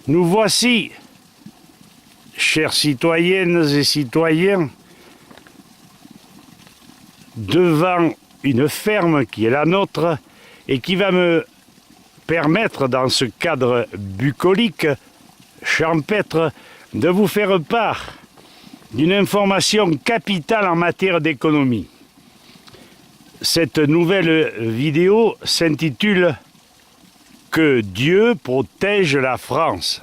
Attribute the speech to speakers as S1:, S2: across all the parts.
S1: Nous voici, chères citoyennes et citoyens, devant une ferme qui est la nôtre et qui va me permettre, dans ce cadre bucolique, champêtre, de vous faire part d'une information capitale en matière d'économie. Cette nouvelle vidéo s'intitule « Que Dieu protège la France ».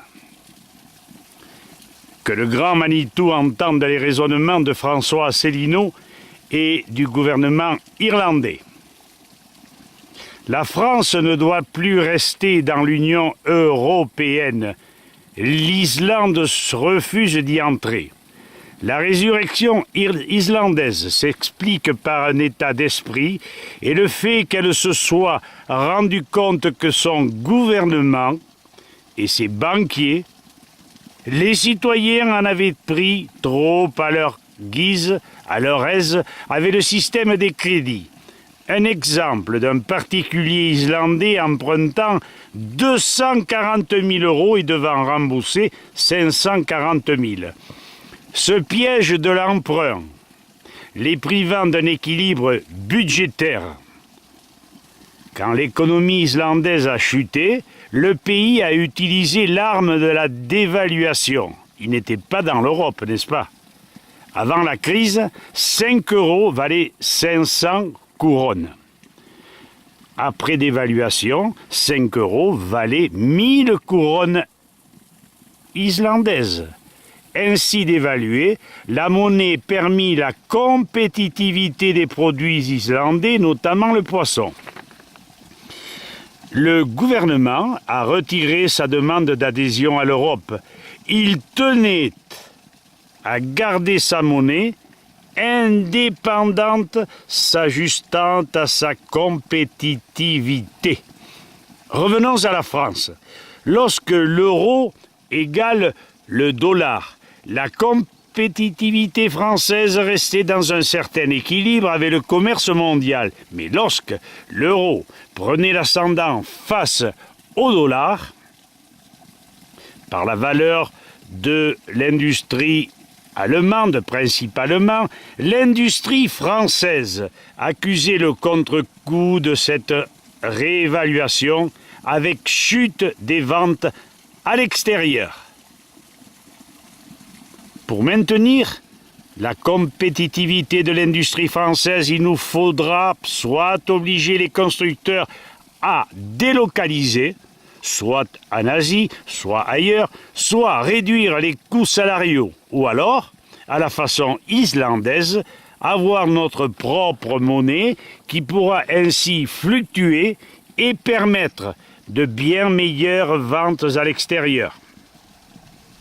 S1: Que le grand Manitou entende les raisonnements de François Asselineau et du gouvernement irlandais. La France ne doit plus rester dans l'Union européenne. L'Islande refuse d'y entrer. La résurrection islandaise s'explique par un état d'esprit et le fait qu'elle se soit rendue compte que son gouvernement et ses banquiers, les citoyens en avaient pris trop à leur guise, à leur aise, avec le système des crédits. Un exemple d'un particulier islandais empruntant 240 000 € et devant rembourser 540 000. Ce piège de l'emprunt, les privant d'un équilibre budgétaire. Quand l'économie islandaise a chuté, le pays a utilisé l'arme de la dévaluation. Il n'était pas dans l'Europe, n'est-ce pas? Avant la crise, 5 € valaient 500 couronnes. Après dévaluation, 5 € valaient 1000 couronnes islandaises. Ainsi dévaluée, la monnaie permit la compétitivité des produits islandais, notamment le poisson. Le gouvernement a retiré sa demande d'adhésion à l'Europe. Il tenait à garder sa monnaie indépendante, s'ajustant à sa compétitivité. Revenons à la France. Lorsque l'euro égale le dollar, la compétitivité française restait dans un certain équilibre avec le commerce mondial. Mais lorsque l'euro prenait l'ascendant face au dollar, par la valeur de l'industrie allemande principalement, l'industrie française accusait le contre-coup de cette réévaluation avec chute des ventes à l'extérieur. Pour maintenir la compétitivité de l'industrie française, il nous faudra soit obliger les constructeurs à délocaliser, soit en Asie, soit ailleurs, soit réduire les coûts salariaux, ou alors, à la façon islandaise, avoir notre propre monnaie qui pourra ainsi fluctuer et permettre de bien meilleures ventes à l'extérieur.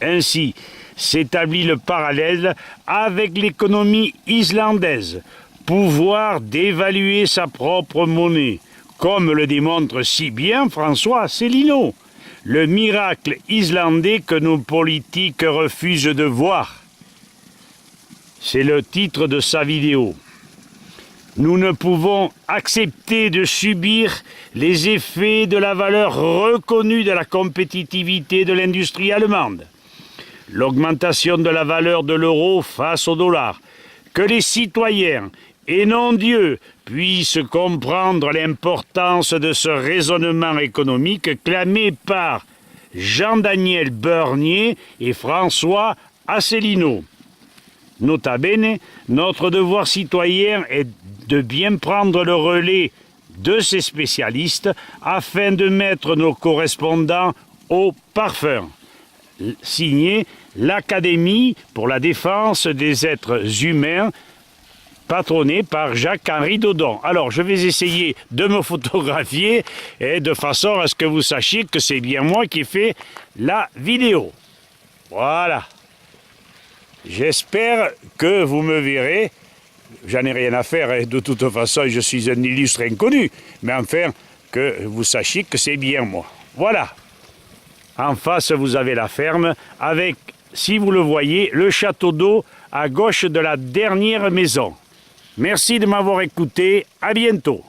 S1: Ainsi s'établit le parallèle avec l'économie islandaise, pouvoir d'évaluer sa propre monnaie, comme le démontre si bien François Asselineau, le miracle islandais que nos politiques refusent de voir. C'est le titre de sa vidéo. Nous ne pouvons accepter de subir les effets de la valeur reconnue de la compétitivité de l'industrie allemande. L'augmentation de la valeur de l'euro face au dollar, que les citoyens, et non Dieu, puissent comprendre l'importance de ce raisonnement économique clamé par Jean-Daniel Bernier et François Asselineau. Nota bene, notre devoir citoyen est de bien prendre le relais de ces spécialistes afin de mettre nos correspondants au parfum. Signé l'Académie pour la défense des êtres humains, patronné par Jacques-Henri Dodon. Alors, je vais essayer de me photographier et de façon à ce que vous sachiez que c'est bien moi qui ai fait la vidéo. Voilà. J'espère que vous me verrez. J'en ai rien à faire et de toute façon, je suis un illustre inconnu. Mais enfin, que vous sachiez que c'est bien moi. Voilà. En face, vous avez la ferme avec, si vous le voyez, le château d'eau à gauche de la dernière maison. Merci de m'avoir écouté. À bientôt.